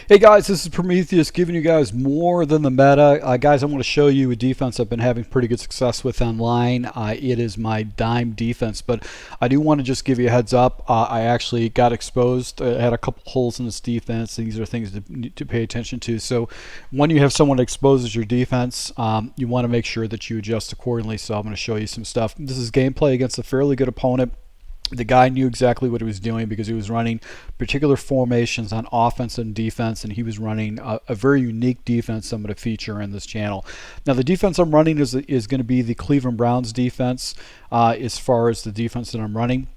Hey guys, this is Prometheus giving you guys more than the meta. Guys, I want to show you a defense I've been having pretty good success with online. It is my dime defense, but I do want to just give you a heads up. I actually got exposed. I had a couple holes in this defense. These are things to pay attention to. So when you have someone that exposes your defense, you want to make sure that you adjust accordingly. So I'm going to show you some stuff. This is gameplay against a fairly good opponent. The guy knew exactly what he was doing because he was running particular formations on offense and defense, and he was running a very unique defense I'm going to feature in this channel. Now, the defense I'm running is going to be the Cleveland Browns defense as far as the defense that I'm running.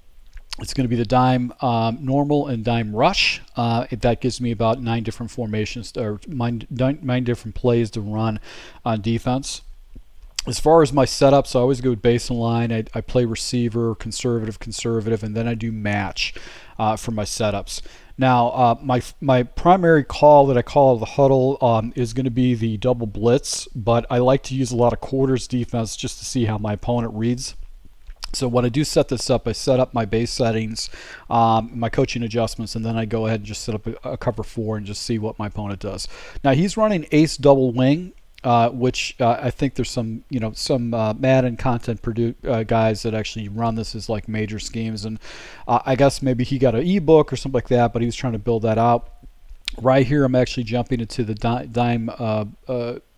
It's going to be the dime normal and dime rush. That gives me about 9 different formations or 9 different plays to run on defense. As far as my setups, I always go with base and line. I play receiver, conservative, and then I do match for my setups. Now, my primary call that I call the huddle is going to be the double blitz, but I like to use a lot of quarters defense just to see how my opponent reads. So when I do set this up, I set up my base settings, my coaching adjustments, and then I go ahead and just set up a cover 4 and just see what my opponent does. Now, he's running ace double wing. Which I think there's some Madden content guys that actually run this as like major schemes, and I guess maybe he got an ebook or something like that, but he was trying to build that out. Right here, I'm actually jumping into the dime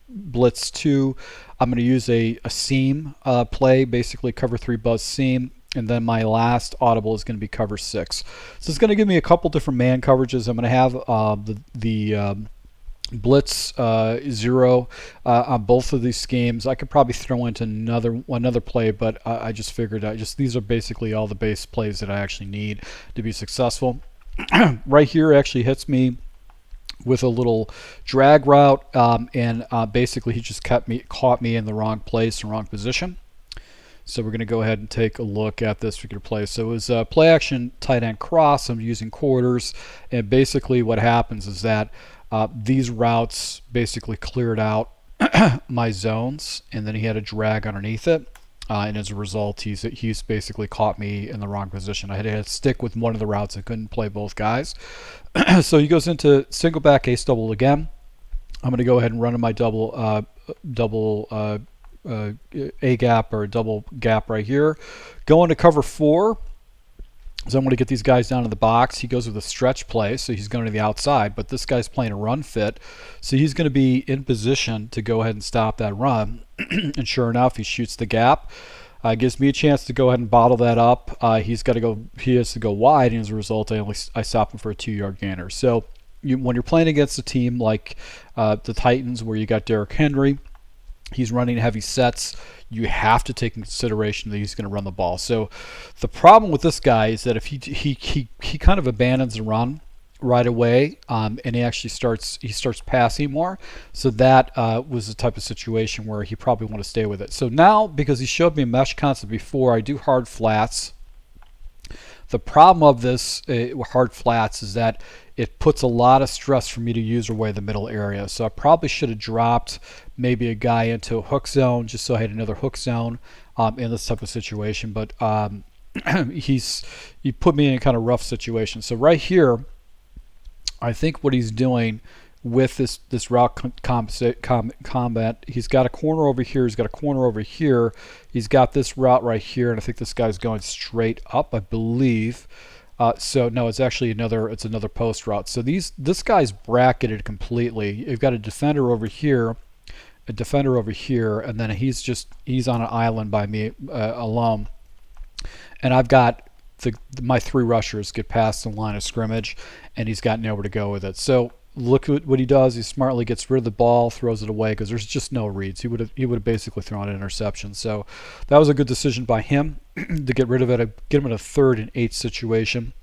blitz 2. I'm going to use a seam play, basically cover 3 buzz seam. And then my last audible is going to be cover 6. So it's going to give me a couple different man coverages. I'm going to have the blitz 0 on both of these schemes. I could probably throw into another play, but I just figured these are basically all the base plays that I actually need to be successful. Right here actually hits me with a little drag route, and basically he just caught me in the wrong place and wrong position. So we're going to go ahead and take a look at this particular play. So it was a play action tight end cross. I'm using quarters, and basically what happens is that these routes basically cleared out my zones, and then he had a drag underneath it, and as a result, he's basically caught me in the wrong position. I had to stick with one of the routes. I couldn't play both guys. So he goes into single back ace double again. I'm going to go ahead and run in my double A gap or double gap right here. Go into cover 4. So I'm going to get these guys down in the box. He goes with a stretch play, so he's going to the outside, but this guy's playing a run fit, so he's going to be in position to go ahead and stop that run. And sure enough, he shoots the gap. Gives me a chance to go ahead and bottle that up. He has to go wide, and as a result, I stop him for a 2-yard gainer. So when you're playing against a team like the Titans, where you got Derrick Henry, he's running heavy sets, you have to take in consideration that he's going to run the ball. So the problem with this guy is that if he kind of abandons the run right away, and he actually starts passing more. So that was the type of situation where he probably want to stay with it. So now, because he showed me a mesh concept before, I do hard flats. The problem of this hard flats is that it puts a lot of stress for me to use away the middle area. So I probably should have dropped maybe a guy into a hook zone just so I had another hook zone in this type of situation. But he put me in a kind of rough situation. So right here, I think what he's doing with this route combat, he's got a corner over here, he's got a corner over here, he's got this route right here, and I think this guy's going straight up, I believe. So no, it's actually another post route. So this guy's bracketed completely. You've got a defender over here, and then he's on an island by me alone, and I've got my 3 rushers get past the line of scrimmage, and he's got nowhere to go with it. So look at what he does. He smartly gets rid of the ball, throws it away because there's just no reads. He would have basically thrown an interception. So that was a good decision by him to get rid of it, get him in a 3rd and 8 situation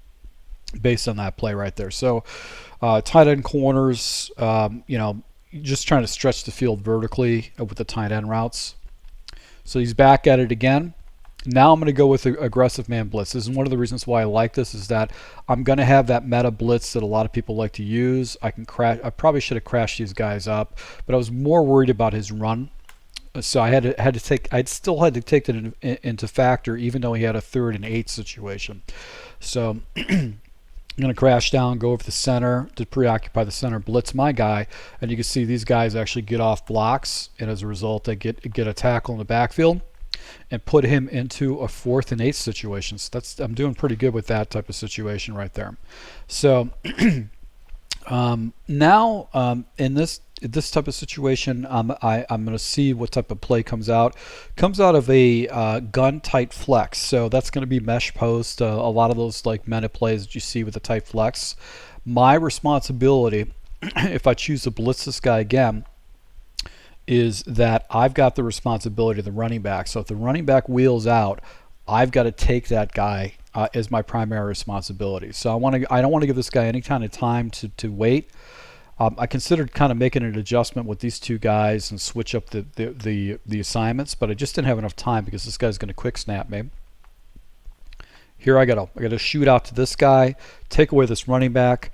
based on that play right there. So tight end corners, just trying to stretch the field vertically with the tight end routes. So he's back at it again. Now I'm going to go with the aggressive man blitz. This is one of the reasons why I like this, is that I'm going to have that meta blitz that a lot of people like to use. I probably should have crashed these guys up, but I was more worried about his run. So I still had to take that into factor, even though he had a 3rd and 8 situation. So I'm going to crash down, go over the center to preoccupy the center, blitz my guy, and you can see these guys actually get off blocks, and as a result, they get a tackle in the backfield and put him into a 4th and 8 situation. So I'm doing pretty good with that type of situation right there. So now in this type of situation, I'm going to see what type of play comes out. Comes out of a gun tight flex. So that's going to be mesh post. A lot of those like meta plays that you see with the tight flex. My responsibility, if I choose to blitz this guy again, is that I've got the responsibility of the running back. So if the running back wheels out, I've got to take that guy as my primary responsibility. So I don't want to give this guy any kind of time to wait. I considered kind of making an adjustment with these two guys and switch up the assignments, but I just didn't have enough time because this guy's going to quick snap me. Here I got to shoot out to this guy, take away this running back.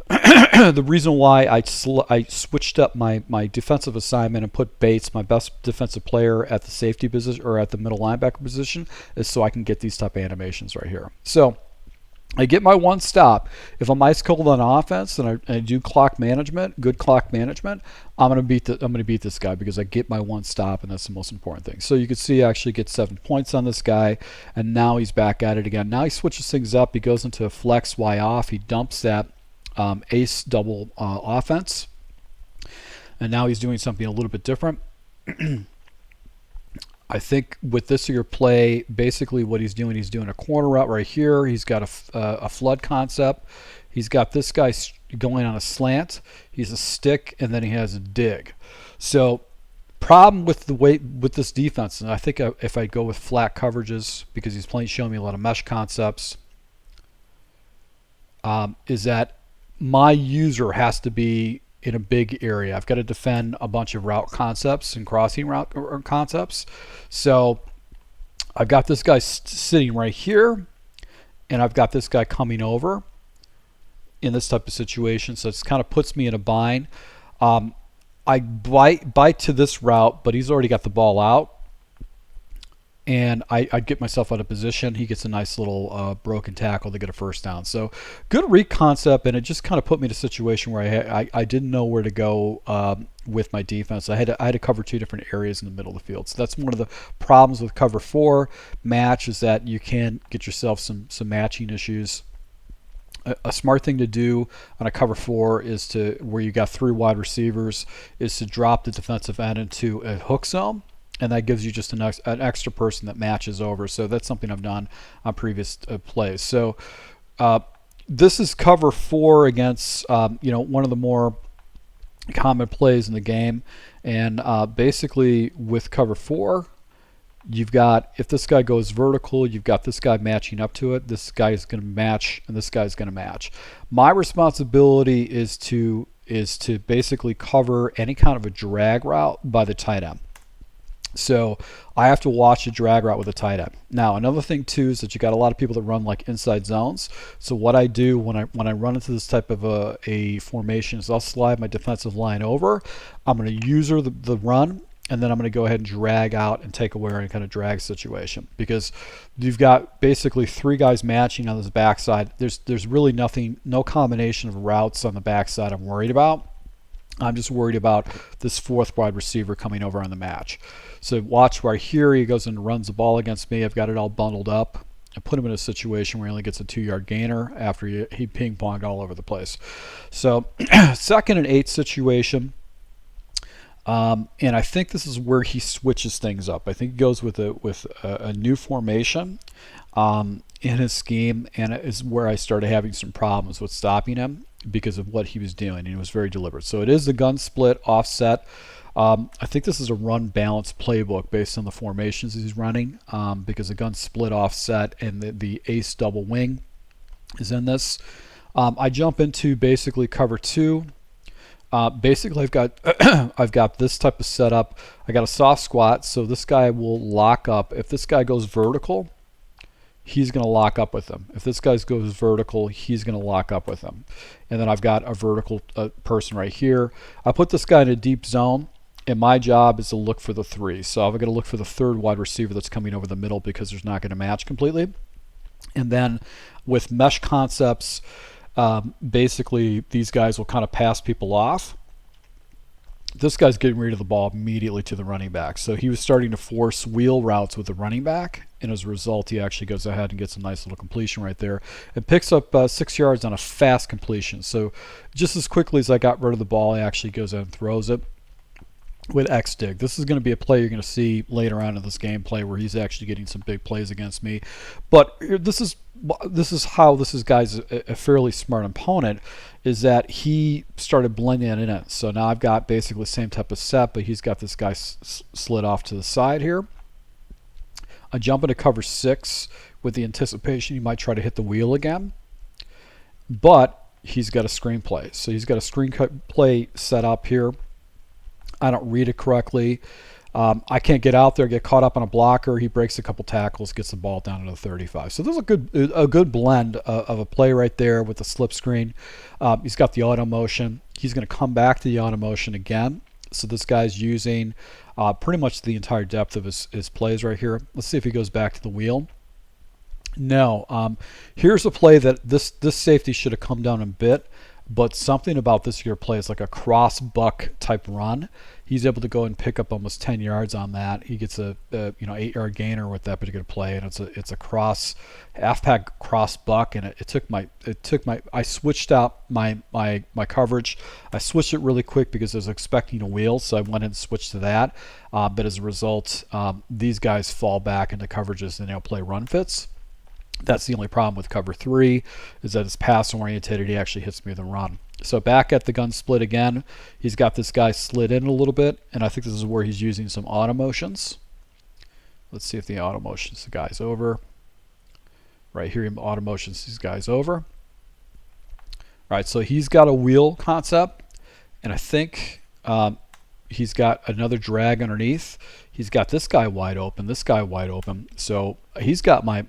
The reason why I switched up my defensive assignment and put Bates, my best defensive player, at the safety position or at the middle linebacker position, is so I can get these type of animations right here. So I get my one stop. If I'm ice cold on offense and I do clock management, good clock management, I'm gonna beat this guy because I get my one stop, and that's the most important thing. So you can see I actually get 7 points on this guy, and now he's back at it again. Now he switches things up. He goes into a flex Y off. He dumps that ace double offense, and now he's doing something a little bit different. I think with this year play, basically what he's doing a corner route right here. He's got a flood concept. He's got this guy going on a slant. He's a stick, and then he has a dig. So problem with this defense, and I think if I go with flat coverages, because he's showing me a lot of mesh concepts, is that my user has to be in a big area. I've got to defend a bunch of route concepts and crossing route concepts. So I've got this guy sitting right here, and I've got this guy coming over in this type of situation. So it kind of puts me in a bind. I bite to this route, but he's already got the ball out, and I get myself out of position. He gets a nice little broken tackle to get a first down. So good read concept, and it just kind of put me in a situation where I didn't know where to go with my defense. I had to cover 2 different areas in the middle of the field. So that's one of the problems with cover 4 match, is that you can get yourself some matching issues. A smart thing to do on a cover 4 is where you got 3 wide receivers, is to drop the defensive end into a hook zone. And that gives you just an extra person that matches over. So that's something I've done on previous plays. So this is cover 4 against one of the more common plays in the game. And basically with cover 4, you've got, if this guy goes vertical, you've got this guy matching up to it. This guy is going to match, and this guy is going to match. My responsibility is to basically cover any kind of a drag route by the tight end. So I have to watch a drag route with a tight end. Now another thing too is that you got a lot of people that run like inside zones. So what I do when I run into this type of a formation is I'll slide my defensive line over. I'm going to user the run, and then I'm going to go ahead and drag out and take away any kind of drag situation, because you've got basically 3 guys matching on this backside. There's really no combination of routes on the backside I'm worried about. I'm just worried about this 4th wide receiver coming over on the match. So watch right here, he goes and runs the ball against me. I've got it all bundled up. I put him in a situation where he only gets a 2-yard gainer after he ping-ponged all over the place. So 2nd and 8 situation, and I think this is where he switches things up. I think he goes with a new formation in his scheme, and it is where I started having some problems with stopping him because of what he was doing, and he was very deliberate. So it is the gun split offset. I think this is a run balance playbook based on the formations he's running, because the gun split offset and the ace double wing is in this. I jump into basically cover 2. Basically I've got this type of setup. I got a soft squat, so this guy will lock up. If this guy goes vertical, he's going to lock up with him. If this guy goes vertical, he's going to lock up with him. And then I've got a vertical person right here. I put this guy in a deep zone, and my job is to look for the 3. So I'm going to look for the 3rd wide receiver that's coming over the middle, because there's not going to match completely. And then with mesh concepts, basically these guys will kind of pass people off. This guy's getting rid of the ball immediately to the running back. So he was starting to force wheel routes with the running back, and as a result, he actually goes ahead and gets a nice little completion right there and picks up 6 yards on a fast completion. So just as quickly as I got rid of the ball, he actually goes out and throws it with X dig. This is going to be a play you're going to see later on in this gameplay where he's actually getting some big plays against me. But this is how this is, guys, a fairly smart opponent, is that he started blending in it. So now I've got basically the same type of set, but he's got this guy slid off to the side here. I jump into cover 6 with the anticipation he might try to hit the wheel again, but he's got a screenplay. So he's got a screenplay set up here. I don't read it correctly. I can't get out there, get caught up on a blocker. He breaks a couple tackles, gets the ball down to the 35. So there's a good blend of a play right there with the slip screen. He's got the auto motion. He's going to come back to the auto motion again. So this guy's using pretty much the entire depth of his plays right here. Let's see if he goes back to the wheel. No. Here's a play that this safety should have come down a bit, but something about this here play is like a cross buck type run. He's able to go and pick up almost 10 yards on that. He gets a 8-yard gainer with that particular play, and it's a cross half-pack cross buck, and it took my I switched out my coverage. I switched it really quick because I was expecting a wheel, so I went and switched to that. But as a result, these guys fall back into coverages and they'll play run fits. That's the only problem with cover 3, is that it's pass oriented. He actually hits me with a run. So back at the gun split again, he's got this guy slid in a little bit, and I think this is where he's using some auto motions. Let's see if the auto motions the guy's over. Right here, auto motions these guys over. All right, so he's got a wheel concept, and I think he's got another drag underneath. He's got this guy wide open, this guy wide open. So he's got my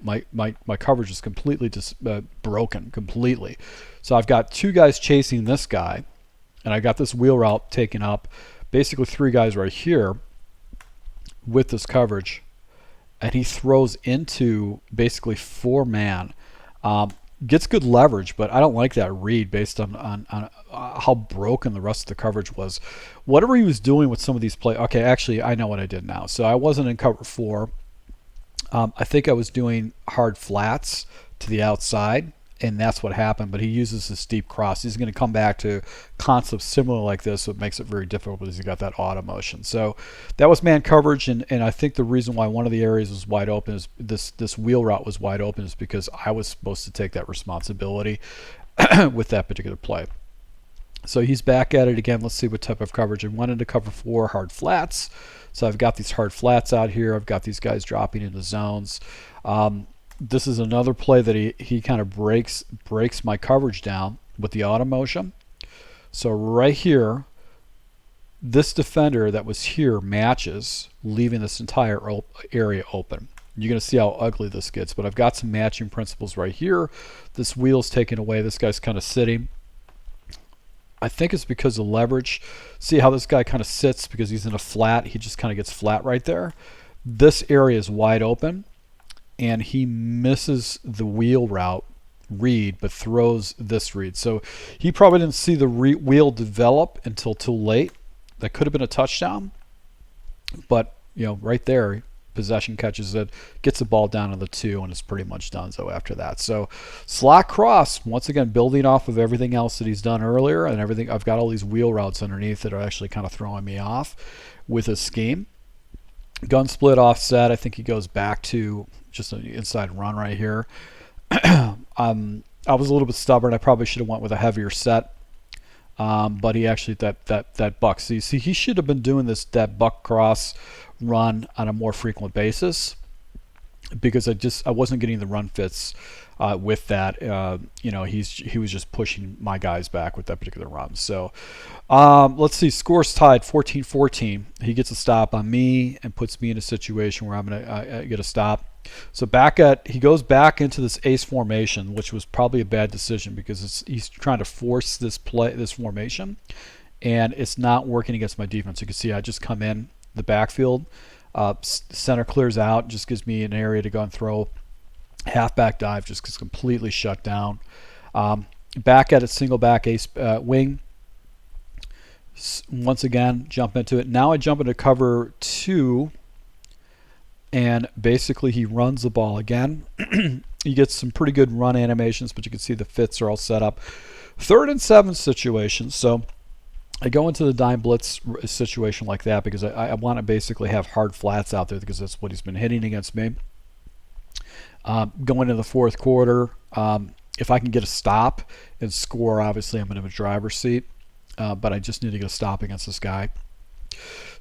coverage is completely broken completely. So I've got 2 guys chasing this guy, and I got this wheel route taken up. Basically 3 guys right here with this coverage, and he throws into basically 4-man. Gets good leverage, but I don't like that read based on how broken the rest of the coverage was. Whatever he was doing with some of these plays. Okay, actually, I know what I did now. So I wasn't in cover 4. I think I was doing hard flats to the outside, and that's what happened. But he uses this deep cross. He's going to come back to concepts similar like this, so it makes it very difficult because he got that auto motion. So that was man coverage, and I think the reason why one of the areas was wide open is this wheel route was wide open is because I was supposed to take that responsibility with that particular play. So he's back at it again. Let's see what type of coverage. I went into cover 4, hard flats. So I've got these hard flats out here. I've got these guys dropping into zones. This is another play that he kind of breaks my coverage down with the auto motion. So right here, this defender that was here matches, leaving this entire area open. You're going to see how ugly this gets, but I've got some matching principles right here. This wheel's taken away. This guy's kind of sitting. I think it's because of leverage. See how this guy kind of sits because he's in a flat. He just kind of gets flat right there. This area is wide open, and he misses the wheel route read, but throws this read. So he probably didn't see the wheel develop until too late. That could have been a touchdown, but right there, possession catches it, gets the ball down to the 2, and it's pretty much done so after that. So slot cross, once again, building off of everything else that he's done earlier and everything. I've got all these wheel routes underneath that are actually kind of throwing me off with his scheme. Gun split offset. I think he goes back to just an inside run right here. I was a little bit stubborn. I probably should have went with a heavier set. But he actually that buck. So you see, he should have been doing that buck cross run on a more frequent basis because I wasn't getting the run fits with that. He was just pushing my guys back with that particular run. So let's see, scores tied 14-14. He gets a stop on me and puts me in a situation where I'm gonna get a stop. So he goes back into this ace formation, which was probably a bad decision because he's trying to force this formation, and it's not working against my defense. You can see I just come in the backfield, center clears out, just gives me an area to go and throw. Halfback dive just gets completely shut down. back at it, single back ace wing. Once again, jump into it. Now I jump into cover 2, and basically he runs the ball again. You get some pretty good run animations, but you can see the fits are all set up. 3rd and 7 situation. So I go into the dime blitz situation like that because I want to basically have hard flats out there because that's what he's been hitting against me. Going into the 4th quarter, if I can get a stop and score, obviously I'm going to have a driver's seat. But I just need to get a stop against this guy.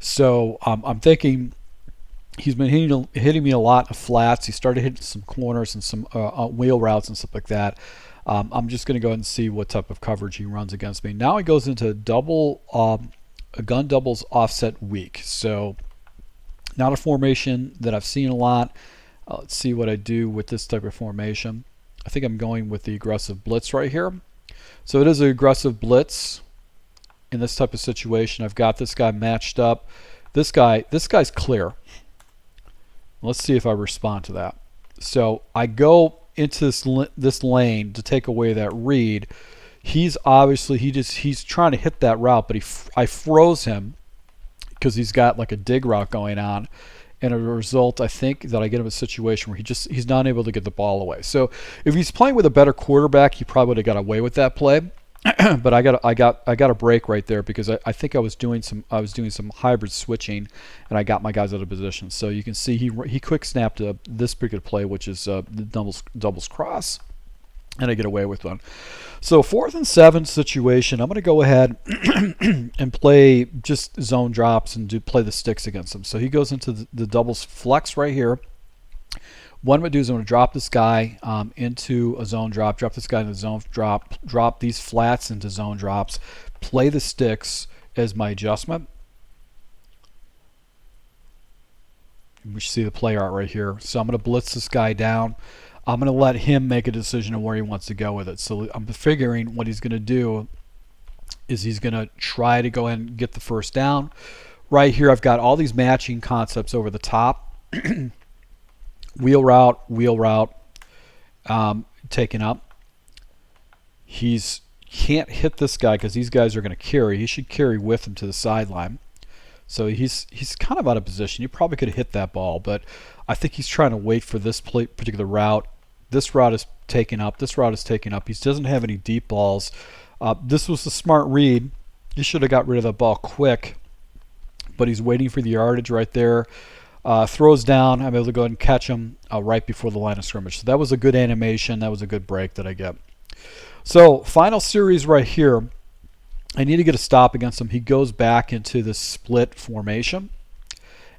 So I'm thinking he's been hitting me a lot of flats. He started hitting some corners and some wheel routes and stuff like that. I'm just going to go ahead and see what type of coverage he runs against me. Now he goes into a gun doubles offset weak. So not a formation that I've seen a lot. Let's see what I do with this type of formation. I think I'm going with the aggressive blitz right here. So it is an aggressive blitz. In this type of situation, I've got this guy matched up. This guy's clear. Let's see if I respond to that. So I go into this lane to take away that read. He's obviously he's trying to hit that route, but I froze him because he's got like a dig route going on. And as a result, I think that I get him a situation where he's not able to get the ball away. So if he's playing with a better quarterback, he probably would have got away with that play. But I got a break right there because I think I was doing some hybrid switching, and I got my guys out of position. So you can see he quick snapped this particular play, which is the doubles cross, and I get away with one. So 4th and 7 situation, I'm going to go ahead and play just zone drops and play the sticks against him. So he goes into the doubles flex right here. What I'm going to do is I'm going to drop this guy into a zone drop this guy into zone drop these flats into zone drops, play the sticks as my adjustment. We see the play art right here. So I'm going to blitz this guy down. I'm going to let him make a decision on where he wants to go with it. So I'm figuring what he's going to do is he's going to try to go ahead and get the first down. Right here I've got all these matching concepts over the top. Wheel route, taken up. Can't hit this guy because these guys are going to carry. He should carry with him to the sideline. So he's kind of out of position. You probably could have hit that ball, but I think he's trying to wait for this particular route. This route is taken up. This route is taken up. He doesn't have any deep balls. This was a smart read. He should have got rid of the ball quick, but he's waiting for the yardage right there. Throws down. I'm able to go ahead and catch him right before the line of scrimmage. So that was a good animation. That was a good break that I get. So final series right here. I need to get a stop against him. He goes back into the split formation.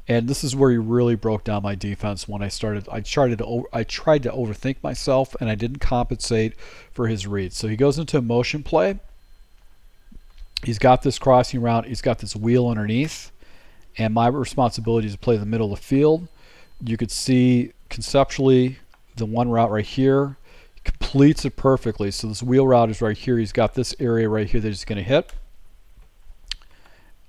And this is where he really broke down my defense when I tried to overthink myself, and I didn't compensate for his reads. So he goes into a motion play. He's got this crossing route. He's got this wheel underneath. And my responsibility is to play the middle of the field. You could see conceptually the one route right here. He completes it perfectly. So this wheel route is right here. He's got this area right here that he's going to hit.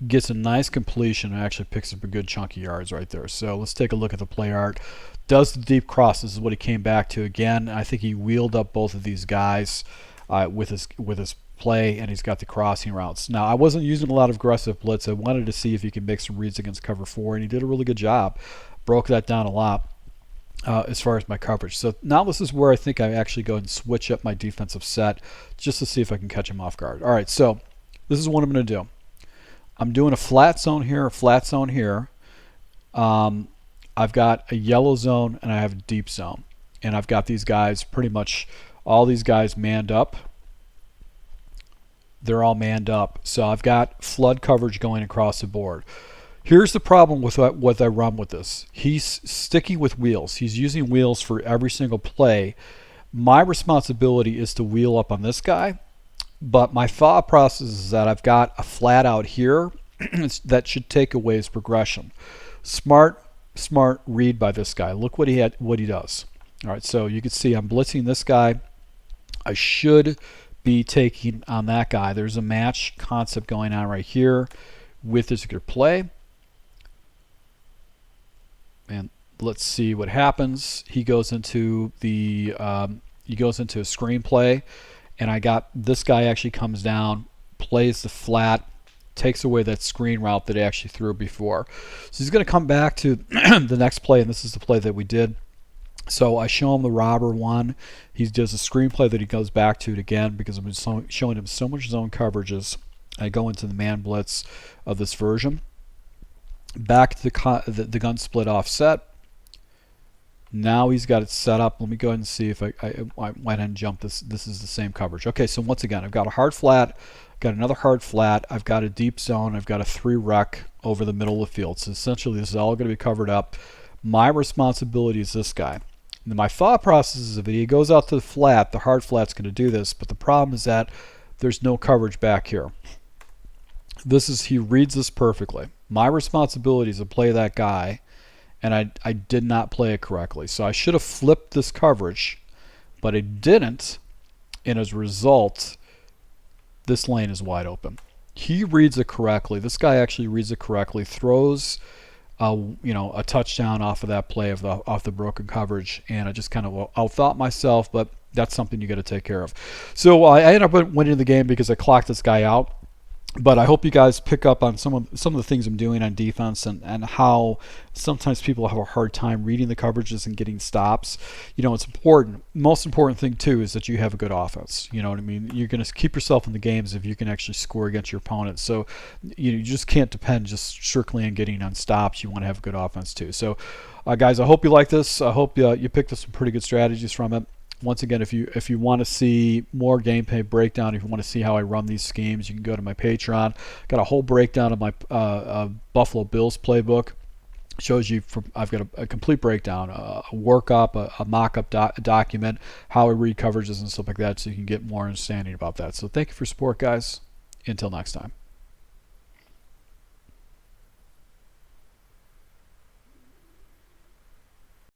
Gets a nice completion and actually picks up a good chunk of yards right there. So let's take a look at the play art. Does the deep cross. This is what he came back to again. I think he wheeled up both of these guys with his play, and he's got the crossing routes. Now, I wasn't using a lot of aggressive blitz. I wanted to see if he could make some reads against cover 4, and he did a really good job. Broke that down a lot as far as my coverage. So now this is where I think I actually go and switch up my defensive set just to see if I can catch him off guard. All right, so this is what I'm going to do. I'm doing a flat zone here, a flat zone here. I've got a yellow zone, and I have a deep zone. And I've got these guys, pretty much all these guys manned up. They're all manned up. So I've got flood coverage going across the board. Here's the problem with what I run with this. He's sticking with wheels. He's using wheels for every single play. My responsibility is to wheel up on this guy. But my thought process is that I've got a flat out here that should take away his progression. Smart read by this guy. Look what he does. All right, so you can see I'm blitzing this guy. I should be taking on that guy. There's a match concept going on right here with this particular play. And let's see what happens. He goes into a screenplay, and I got this guy actually comes down, plays the flat, takes away that screen route that he actually threw before. So he's going to come back to the next play, and this is the play that we did. So I show him the robber one. He does a screenplay that he goes back to it again because I'm showing him so much zone coverages. I go into the man blitz of this version. Back to the gun split offset. Now he's got it set up. Let me go ahead and see if I went ahead and jump this. This is the same coverage. Okay, so once again, I've got a hard flat, got another hard flat, I've got a deep zone, I've got a 3 rec over the middle of the field. So essentially this is all going to be covered up. My responsibility is this guy. And my thought process is if he goes out to the flat, the hard flat's going to do this, but the problem is that there's no coverage back here. He reads this perfectly. My responsibility is to play that guy, and I did not play it correctly. So I should have flipped this coverage, but I didn't, and as a result, this lane is wide open. He reads it correctly. This guy actually reads it correctly, throws a touchdown off of that play off the broken coverage, and I just kind of outthought myself, but that's something you got to take care of. So I ended up winning the game because I clocked this guy out. But I hope you guys pick up on some of the things I'm doing on defense and how sometimes people have a hard time reading the coverages and getting stops. It's important. Most important thing too is that you have a good offense. You know what I mean? You're going to keep yourself in the games if you can actually score against your opponent. So you just can't depend just strictly on getting on stops. You want to have a good offense too. So guys, I hope you like this. I hope you picked up some pretty good strategies from it. Once again, if you want to see more gameplay breakdown, if you want to see how I run these schemes, you can go to my Patreon. Got a whole breakdown of my Buffalo Bills playbook. Shows you I've got a complete breakdown, a workup, a mock-up document, how I read coverages and stuff like that, so you can get more understanding about that. So thank you for support, guys. Until next time.